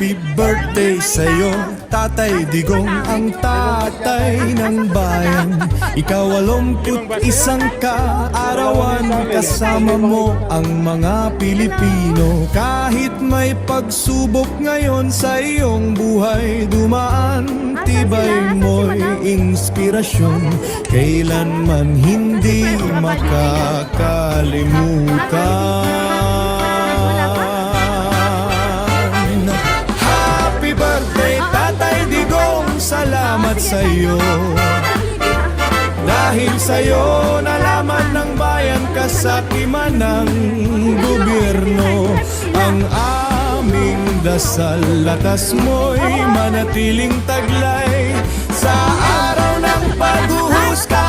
Happy birthday sa'yo, Tatay Digong, ang tatay ng bayan. Ikaw 81 ka, arawan kasama mo ang mga Pilipino. Kahit may pagsubok ngayon sa iyong buhay dumaan, tibay mo'y inspirasyon, kailanman hindi makakalimutan. Happy birthday, Tatay Digong, salamat sa'yo. Dahil sa'yo nalaman ng bayan kasakiman ng gobyerno. Ang aming dasal, lakas mo'y manatiling taglay sa araw ng paghuhusga.